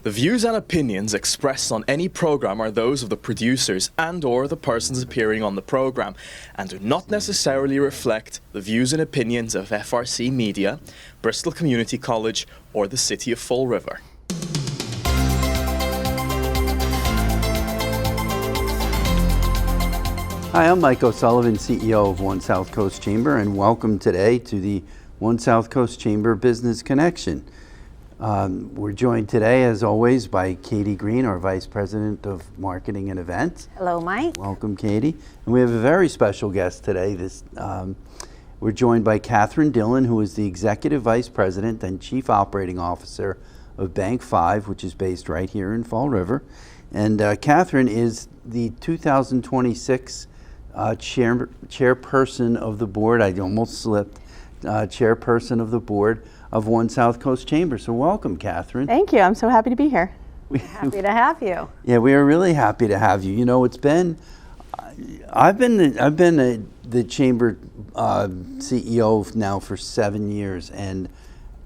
The views and opinions expressed on any program are those of the producers and/or the persons appearing on the program, and do not necessarily reflect the views and opinions of FRC Media, Bristol Community College, or the City of Fall River. Hi, I'm Mike O'Sullivan, CEO of One SouthCoast Chamber, and welcome today to the One SouthCoast Chamber Business Connection. We're joined today, as always, by Katie Green, our Vice President of Marketing and Events. Hello, Mike. Welcome, Katie. And we have a very special guest today. We're joined by Catherine Dillon, who is the Executive Vice President and Chief Operating Officer of BankFive, which is based right here in Fall River. And Catherine is the 2026 chairperson of the board. I almost slipped. Chairperson of the board of One SouthCoast Chamber. So welcome, Catherine. Thank you. I'm so happy to be here. Happy to have you. Yeah, we are really happy to have you. You know, I've been the chamber CEO now for 7 years, and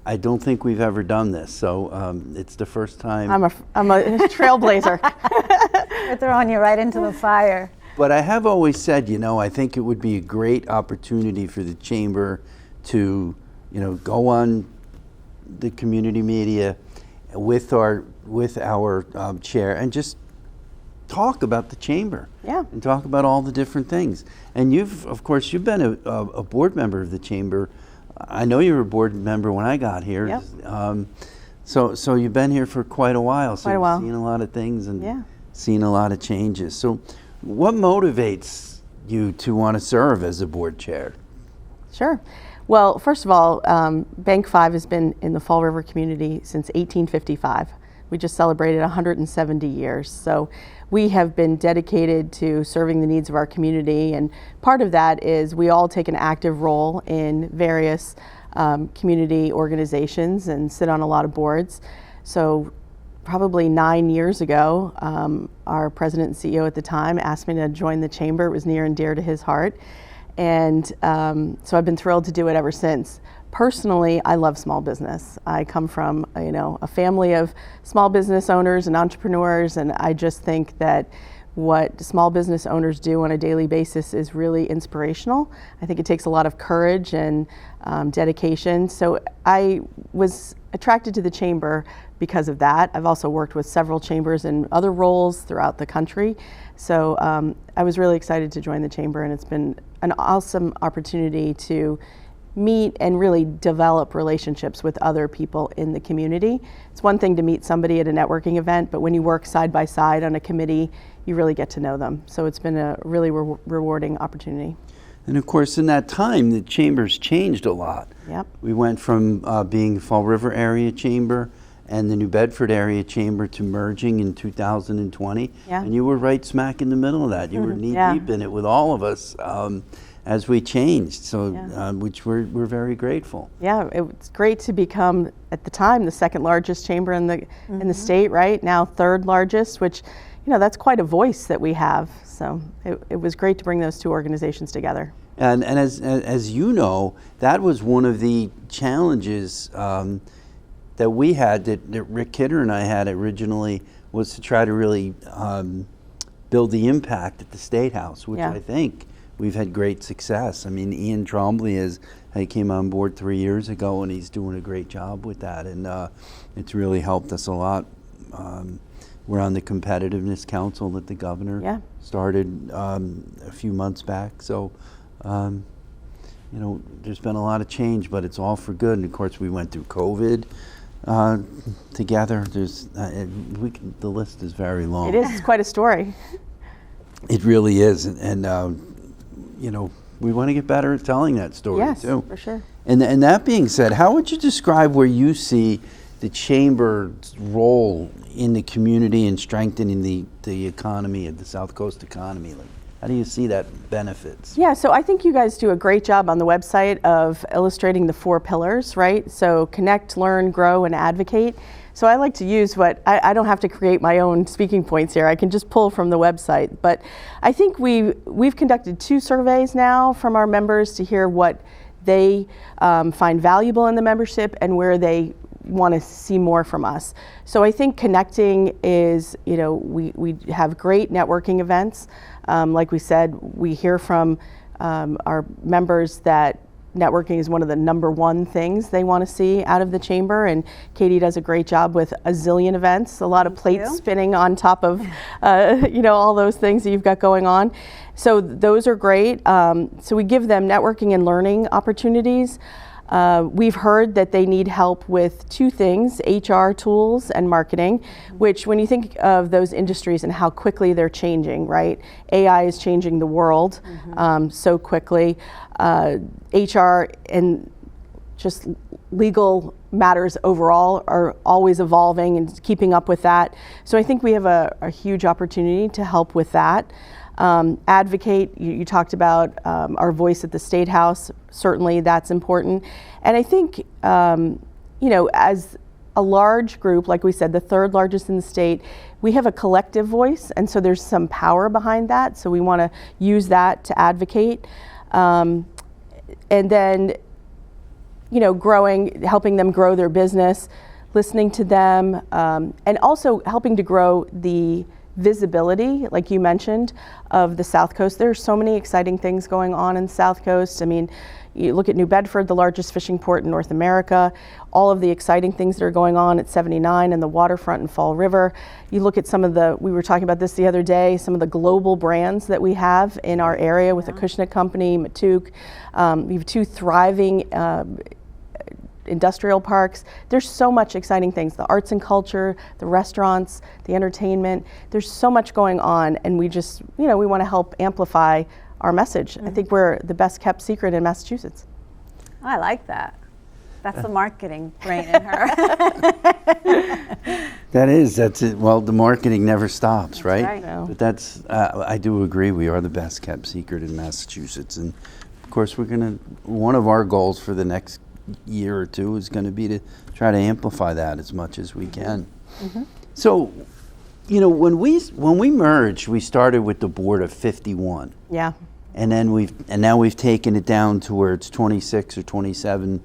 I don't think we've ever done this. So it's the first time. I'm a trailblazer. We're throwing you right into the fire. But I have always said, you know, I think it would be a great opportunity for the chamber to, you know, go on the community media with our chair and just talk about the chamber. Yeah. And talk about all the different things. And of course, you've been a board member of the chamber. I know you were a board member when I got here. Yep. So you've been here for quite a while. So Quite a while. You've seen a lot of things and Yeah. seen a lot of changes. So what motivates you to want to serve as a board chair? Sure. Well, first of all, BankFive has been in the Fall River community since 1855. We just celebrated 170 years. So we have been dedicated to serving the needs of our community. And part of that is we all take an active role in various community organizations and sit on a lot of boards. So probably 9 years ago, our president and CEO at the time asked me to join the chamber. It was near and dear to his heart. And so I've been thrilled to do it ever since. Personally, I love small business. I come from, a family of small business owners and entrepreneurs, and I just think that what small business owners do on a daily basis is really inspirational. I think it takes a lot of courage and dedication. So I was attracted to the chamber because of that. I've also worked with several chambers in other roles throughout the country. So I was really excited to join the chamber, and it's been an awesome opportunity to meet and really develop relationships with other people in the community. It's one thing to meet somebody at a networking event, but when you work side by side on a committee, you really get to know them. So it's been a really rewarding opportunity. And of course, in that time, the chamber's changed a lot. Yep. We went from being the Fall River area chamber and the New Bedford area chamber to merging in 2020. Yeah. And you were right smack in the middle of that. You were knee deep in it with all of us as we changed, so which we're very grateful. Yeah, it's great to become, at the time, the second largest chamber in the state, right? Now third largest, which, that's quite a voice that we have. So it was great to bring those two organizations together. And as you know, that was one of the challenges that we had, that Rick Kidder and I had originally, was to try to really build the impact at the State House, which I think we've had great success. I mean, Ian Trombley he came on board 3 years ago, and he's doing a great job with that, and it's really helped us a lot. We're on the Competitiveness Council that the governor started a few months back. So, there's been a lot of change, but it's all for good. And of course, we went through COVID together. The list is very long. It is. It's quite a story. It really is, and we want to get better at telling that story too. Yes, for sure. And that being said, how would you describe where you see the chamber's role in the community and strengthening the economy, of the South Coast economy? Like, how do you see that benefits? Yeah, so I think you guys do a great job on the website of illustrating the 4 pillars, right? So connect, learn, grow, and advocate. So I like to use I don't have to create my own speaking points here. I can just pull from the website. But I think we've conducted 2 surveys now from our members to hear what they find valuable in the membership and where they want to see more from us. So I think connecting is, we have great networking events. Like we said, we hear from our members that networking is one of the number one things they want to see out of the chamber, and Katie does a great job with a zillion events, a lot of plates spinning on top of all those things that you've got going on. So those are great. So we give them networking and learning opportunities. We've heard that they need help with two things, HR tools and marketing, which when you think of those industries and how quickly they're changing, right? AI is changing the world so quickly. HR and just legal matters overall are always evolving and keeping up with that. So I think we have a huge opportunity to help with that. Advocate, you talked about our voice at the State House. Certainly that's important. And I think, as a large group, like we said, the third largest in the state, we have a collective voice, and so there's some power behind that. So we want to use that to advocate. And then, helping them grow their business, listening to them, and also helping to grow the visibility, like you mentioned, of the South Coast. There are so many exciting things going on in the South Coast. I mean, you look at New Bedford, the largest fishing port in North America, all of the exciting things that are going on at 79 and the waterfront and Fall River. You look at we were talking about this the other day, some of the global brands that we have in our area with the Acushnet Company, Matuk. We have two thriving industrial parks. There's so much exciting things, the arts and culture, the restaurants, the entertainment. There's so much going on, and we just, we want to help amplify our message. I think we're the best kept secret in Massachusetts. I like that. That's the marketing brain in her. That's it. Well, the marketing never stops, right? right. No. But I do agree, we are the best kept secret in Massachusetts. And of course, one of our goals for the next year or two is going to be to try to amplify that as much as we can. So, when we merged, we started with the board of 51. Yeah. And then now we've taken it down to where it's 26 or 27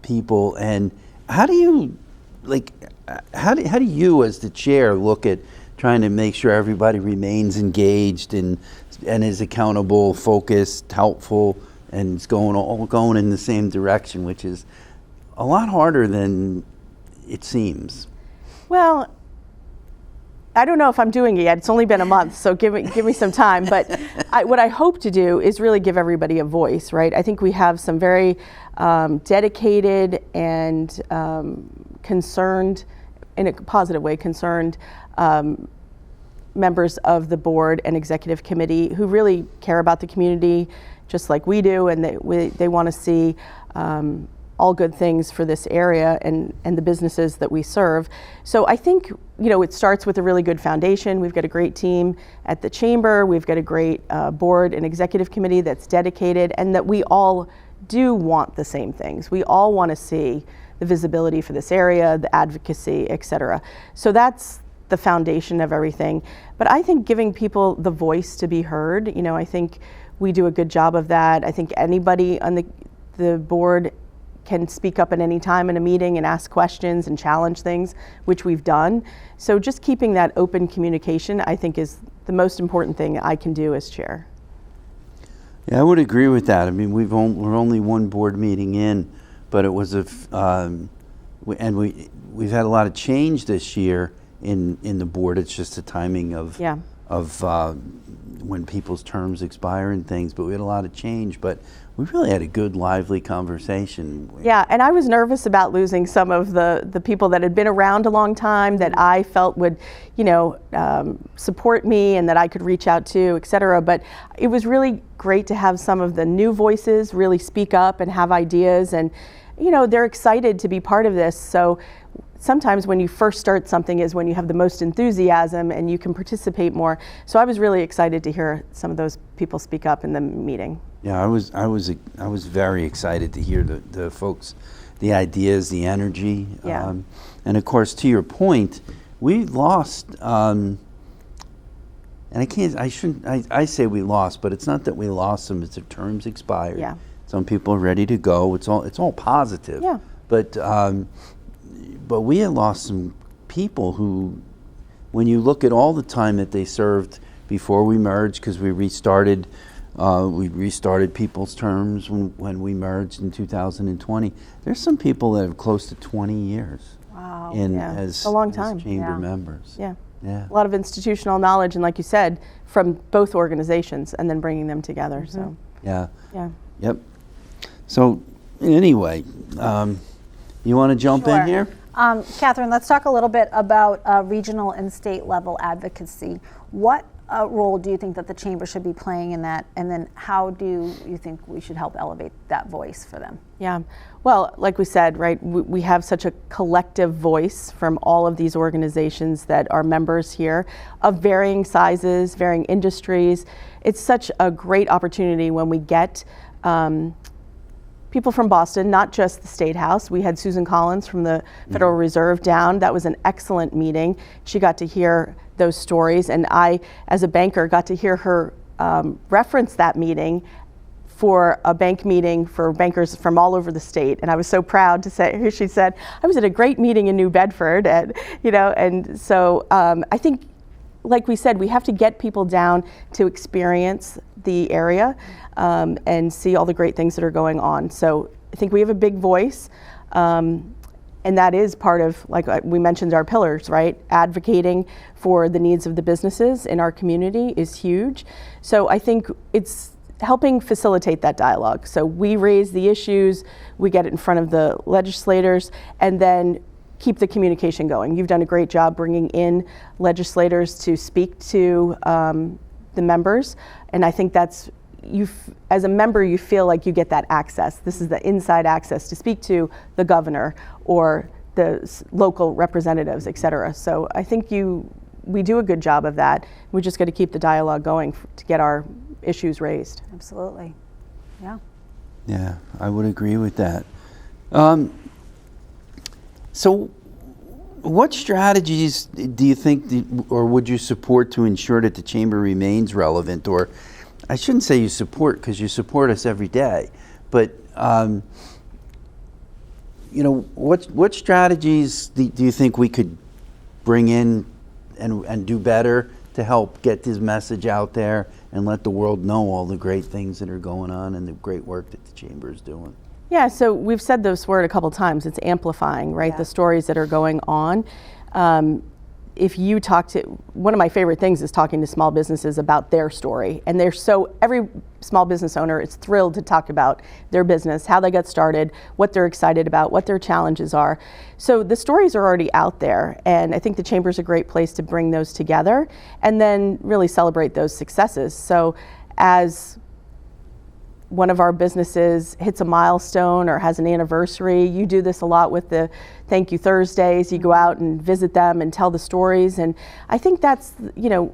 people. And how do you as the chair look at trying to make sure everybody remains engaged and is accountable, focused, helpful, and it's going in the same direction, which is a lot harder than it seems? Well, I don't know if I'm doing it yet. It's only been a month, so give me some time. But what I hope to do is really give everybody a voice, right? I think we have some very dedicated and concerned, in a positive way, concerned members of the board and executive committee who really care about the community just like we do, and they want to see all good things for this area and the businesses that we serve. So I think, it starts with a really good foundation. We've got a great team at the chamber. We've got a great board and executive committee that's dedicated, and that we all do want the same things. We all want to see the visibility for this area, the advocacy, et cetera. So that's the foundation of everything. But I think giving people the voice to be heard, I think we do a good job of that. I think anybody on the board can speak up at any time in a meeting and ask questions and challenge things, which we've done. So just keeping that open communication, I think, is the most important thing I can do as chair. Yeah, I would agree with that. I mean, we're only one board meeting in, but it was we've had a lot of change this year in the board. It's just the timing of when people's terms expire and things, but we had a lot of change. But we really had a good, lively conversation. Yeah, and I was nervous about losing some of the people that had been around a long time that I felt would, support me and that I could reach out to, et cetera. But it was really great to have some of the new voices really speak up and have ideas, and, they're excited to be part of this. So sometimes when you first start something is when you have the most enthusiasm and you can participate more. So I was really excited to hear some of those people speak up in the meeting. Yeah, I was very excited to hear the folks, the ideas, the energy. Yeah. And of course, to your point, we lost, and I say we lost, but it's not that we lost them, it's their terms expired. Yeah. Some people are ready to go. It's all positive. Yeah. But we had lost some people who, when you look at all the time that they served before we merged, because we restarted people's terms when we merged in 2020. There's some people that have close to 20 years. Wow. As a long time. as chamber Yeah. members. Yeah. Yeah. A lot of institutional knowledge, and like you said, from both organizations, and then bringing them together. So, Yeah. yeah. Yep. So anyway, you want to jump in Sure. here? Catherine, let's talk a little bit about regional and state level advocacy. What role do you think that the chamber should be playing in that, and then how do you think we should help elevate that voice for them? Yeah, well, like we said, right, we have such a collective voice from all of these organizations that are members here of varying sizes, varying industries. It's such a great opportunity when we get people from Boston, not just the State House. We had Susan Collins from the Federal Reserve down. That was an excellent meeting. She got to hear those stories, and I, as a banker, got to hear her reference that meeting for a bank meeting for bankers from all over the state. And I was so proud to say, she said, I was at a great meeting in New Bedford, and so I think, like we said, we have to get people down to experience the area and see all the great things that are going on. So I think we have a big voice, and that is part of, like we mentioned, our pillars, right? Advocating for the needs of the businesses in our community is huge. So I think it's helping facilitate that dialogue. So we raise the issues, we get it in front of the legislators, and then keep the communication going. You've done a great job bringing in legislators to speak to the members, and I think that's, as a member, you feel like you get that access. This is the inside access to speak to the governor or the local representatives, et cetera. So I think we do a good job of that. We just got to keep the dialogue going to get our issues raised. Absolutely. Yeah. Yeah, I would agree with that. So what strategies do you think, or would you support to ensure that the chamber remains relevant? Or I shouldn't say you support, because you support us every day, but what strategies do you think we could bring in and do better to help get this message out there and let the world know all the great things that are going on and the great work that the chamber is doing? Yeah, so we've said this word a couple times. It's amplifying, right? Yeah. The stories that are going on. If you talk to, one of my favorite things is talking to small businesses about their story. And every small business owner is thrilled to talk about their business, how they got started, what they're excited about, what their challenges are. So the stories are already out there. And I think the chamber's a great place to bring those together and then really celebrate those successes. So as one of our businesses hits a milestone or has an anniversary, you do this a lot with the Thank You Thursdays. You go out and visit them and tell the stories. And I think that's,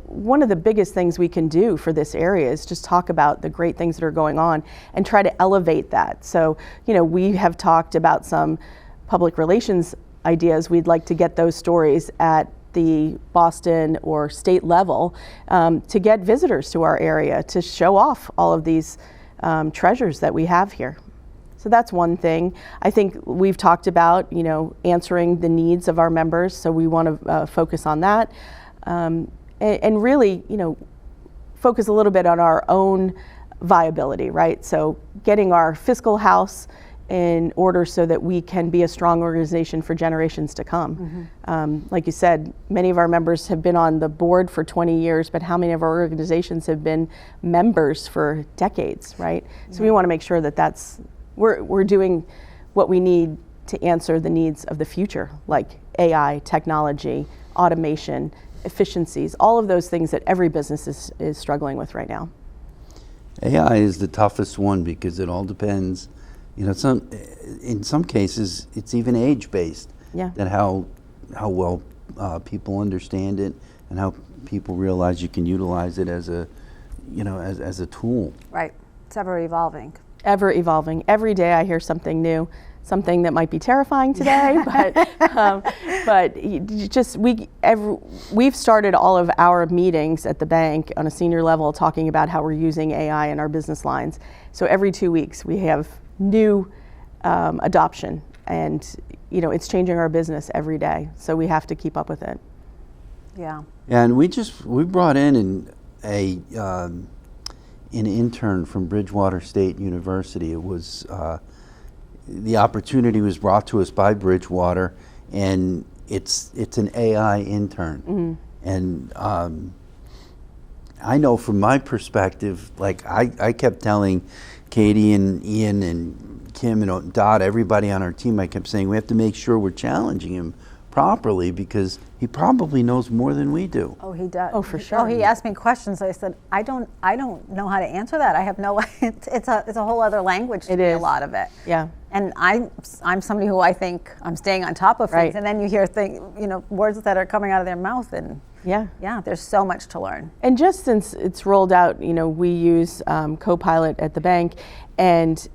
one of the biggest things we can do for this area is just talk about the great things that are going on and try to elevate that. So, we have talked about some public relations ideas. We'd like to get those stories at the Boston or state level to get visitors to our area to show off all of these treasures that we have here. So that's one thing. I think we've talked about, answering the needs of our members. So we want to focus on that and really, focus a little bit on our own viability, right? So getting our fiscal house in order so that we can be a strong organization for generations to come. Like you said, many of our members have been on the board for 20 years, but how many of our organizations have been members for decades, right? So we want to make sure that we're doing what we need to answer the needs of the future, like AI, technology, automation, efficiencies, all of those things that every business is struggling with right now. AI is the toughest one because it all depends. In some cases, it's even age-based. Yeah. That how well people understand it and how people realize you can utilize it as a tool. Right. It's ever evolving. Ever evolving. Every day I hear something new, something that might be terrifying today, but we've started all of our meetings at the bank on a senior level talking about how we're using AI in our business lines. So every 2 weeks we have new adoption and it's changing our business every day. So we have to keep up with it. Yeah. And we brought in an intern from Bridgewater State University. It was the opportunity was brought to us by Bridgewater, and it's an AI intern. And I know from my perspective, like I kept telling Katie and Ian and Kim and Dot, everybody on our team, I kept saying we have to make sure we're challenging him properly because he probably knows more than we do. Oh, he does. Oh, for sure. Oh, he asked me questions. I said, I don't know how to answer that. I have no. It's a whole other language to It me, is. a lot of it. Yeah. And I'm somebody who I think I'm staying on top of things, Right. and then you hear words that are coming out of their mouth, and Yeah. there's so much to learn. And just since it's rolled out, we use Copilot at the bank, and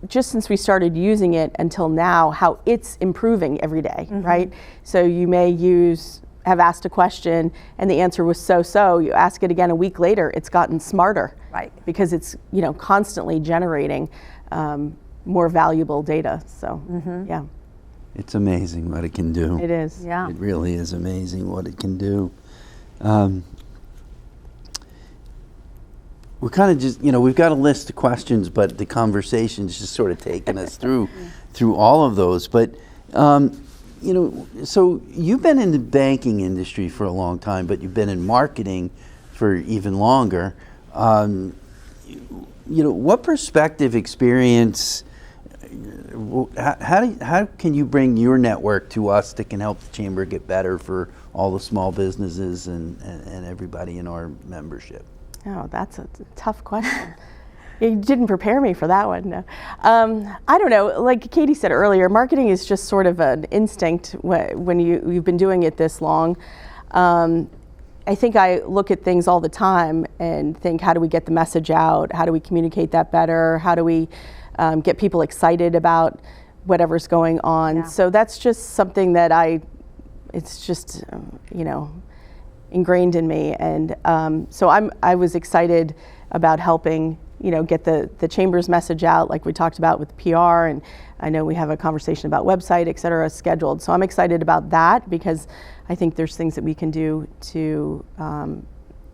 since we started using it until now, how it's improving every day, right? So you may have asked a question and the answer was so, you ask it again a week later, it's gotten smarter. Right. Because it's, constantly generating more valuable data, so, yeah. It's amazing what it can do. It is. Yeah. It really is amazing what it can do. We're kind of just, we've got a list of questions, but the conversation's just sort of taking us through all of those. But, so you've been in the banking industry for a long time, but you've been in marketing for even longer. What perspective, experience, how can you bring your network to us that can help the Chamber get better for all the small businesses and everybody in our membership? Oh, that's a tough question. You didn't prepare me for that one. No. I don't know. Like Katie said earlier, marketing is just sort of an instinct when you've been doing it this long. I think I look at things all the time and think, how do we get the message out? How do we communicate that better? How do we get people excited about whatever's going on? Yeah. So that's just something that it's just, ingrained in me, and so I was excited about helping get the Chamber's message out, like we talked about with PR, and I know we have a conversation about website, et cetera, scheduled. So I'm excited about that because I think there's things that we can do to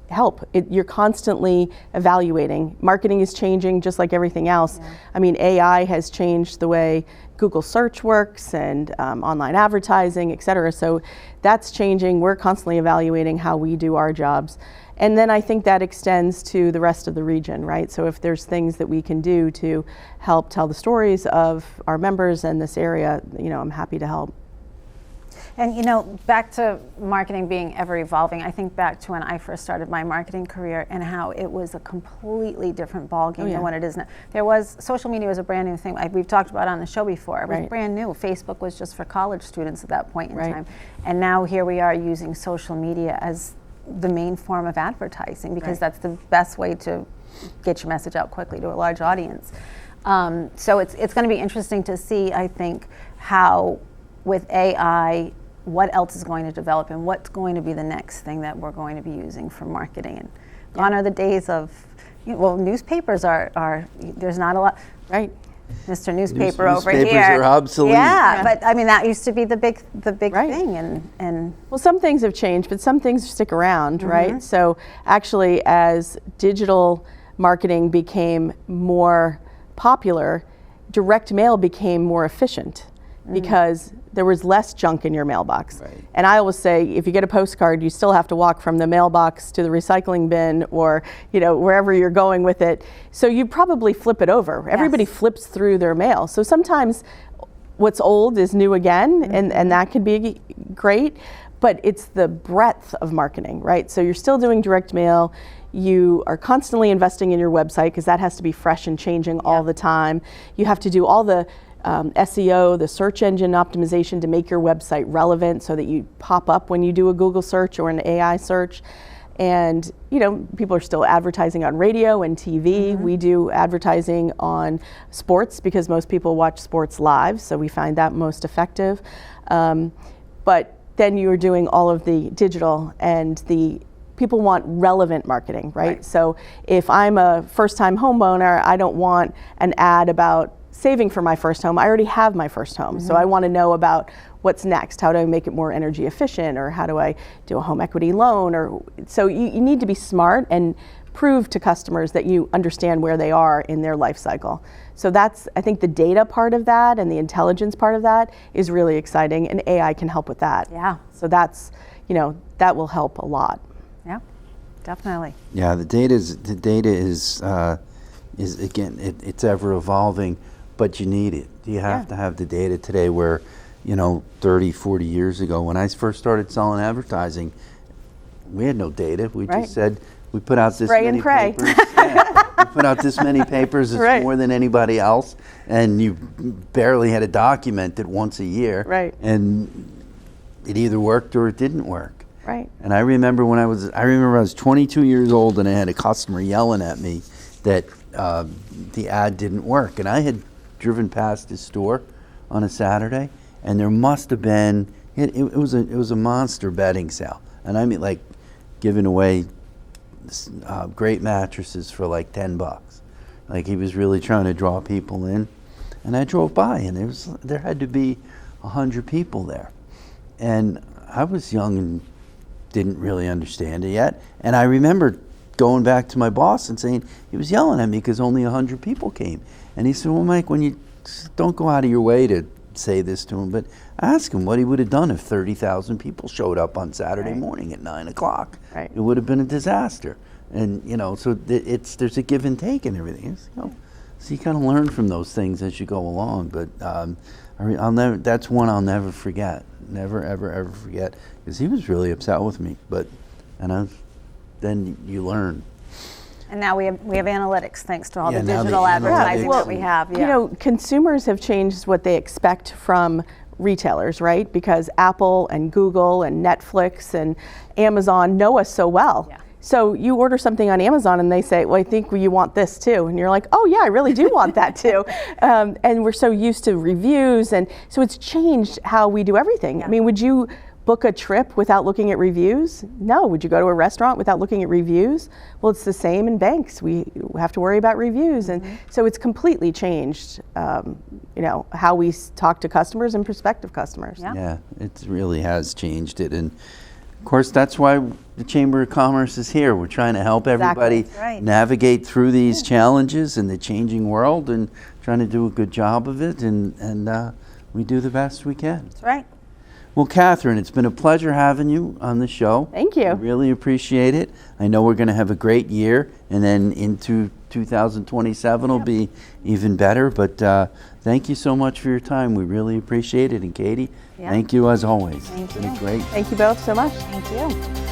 help. You're constantly evaluating. Marketing is changing just like everything else. Yeah. I mean, AI has changed the way Google search works and online advertising, et cetera. So that's changing. We're constantly evaluating how we do our jobs. And then I think that extends to the rest of the region, right? So if there's things that we can do to help tell the stories of our members in this area, I'm happy to help. And back to marketing being ever evolving, I think back to when I first started my marketing career and how it was a completely different ballgame than what it is now. Social media was a brand new thing. We've talked about it on the show before. It was brand new. Facebook was just for college students at that point in time. And now here we are using social media as the main form of advertising because that's the best way to get your message out quickly to a large audience. So it's going to be interesting to see, I think, how with AI, what else is going to develop and what's going to be the next thing that we're going to be using for marketing. And gone are the days of, newspapers are there's not a lot. Right. Mr. Newspaper over here. Newspapers are obsolete. Yeah, but I mean that used to be the big thing, and well, some things have changed, but some things stick around, right? So actually, as digital marketing became more popular, direct mail became more efficient because there was less junk in your mailbox. Right. And I always say, if you get a postcard, you still have to walk from the mailbox to the recycling bin or wherever you're going with it. So you probably flip it over. Everybody flips through their mail. So sometimes what's old is new again, and that could be great, but it's the breadth of marketing, right? So you're still doing direct mail. You are constantly investing in your website because that has to be fresh and changing all the time. You have to do all the SEO, the search engine optimization to make your website relevant so that you pop up when you do a Google search or an AI search. And people are still advertising on radio and TV. We do advertising on sports because most people watch sports live, so we find that most effective. But then you're doing all of the digital, and the people want relevant marketing, right? So if I'm a first-time homeowner, I don't want an ad about saving for my first home. I already have my first home, so I want to know about what's next. How do I make it more energy efficient, or how do I do a home equity loan? Or so you need to be smart and prove to customers that you understand where they are in their life cycle. So that's, I think, the data part of that and the intelligence part of that is really exciting, and AI can help with that. Yeah. So that's, that will help a lot. Yeah, definitely. Yeah, the data is again, it's ever evolving, but you need it. You have to have the data today where, 30, 40 years ago, when I first started selling advertising, we had no data. We just said, we put out this Spray many and pray. papers. We put out this many papers, it's more than anybody else, and you barely had to document it once a year. Right. And it either worked or it didn't work. Right. And I remember I was 22 years old and I had a customer yelling at me that the ad didn't work. And I had driven past his store on a Saturday, and there must have been, it was a monster bedding sale. And I mean, like, giving away great mattresses for like $10. Like, he was really trying to draw people in. And I drove by, and there had to be 100 people there. And I was young and didn't really understand it yet. And I remember going back to my boss and saying, he was yelling at me because only 100 people came. And he said, well, Mike, when you don't go out of your way to say this to him, but ask him what he would have done if 30,000 people showed up on Saturday morning at 9 o'clock. Right. It would have been a disaster. And, so there's a give and take and everything. So you kind of learn from those things as you go along. But that's one I'll never forget. Never, ever, ever forget. Because he was really upset with me. Then you learn. And now we have analytics thanks to all the now the digital advertising analytics. that we have. Consumers have changed what they expect from retailers, right? Because Apple and Google and Netflix and Amazon know us so well. Yeah. So you order something on Amazon and they say, well, I think you want this too. And you're like, oh yeah, I really do want that too. And we're so used to reviews. And so it's changed how we do everything. Yeah. I mean, would you book a trip without looking at reviews? No. Would you go to a restaurant without looking at reviews? Well, it's the same in banks. We have to worry about reviews. And so it's completely changed, how we talk to customers and prospective customers. Yeah, it really has changed it. And of course, that's why the Chamber of Commerce is here. We're trying to help everybody navigate through these challenges in the changing world and trying to do a good job of it. And we do the best we can. That's right. Well, Catherine, it's been a pleasure having you on the show. Thank you. I really appreciate it. I know we're going to have a great year, and then into 2027 will be even better. But thank you so much for your time. We really appreciate it. And Katie, thank you as always. Thank It's been you. great. Thank you both so much. Thank you.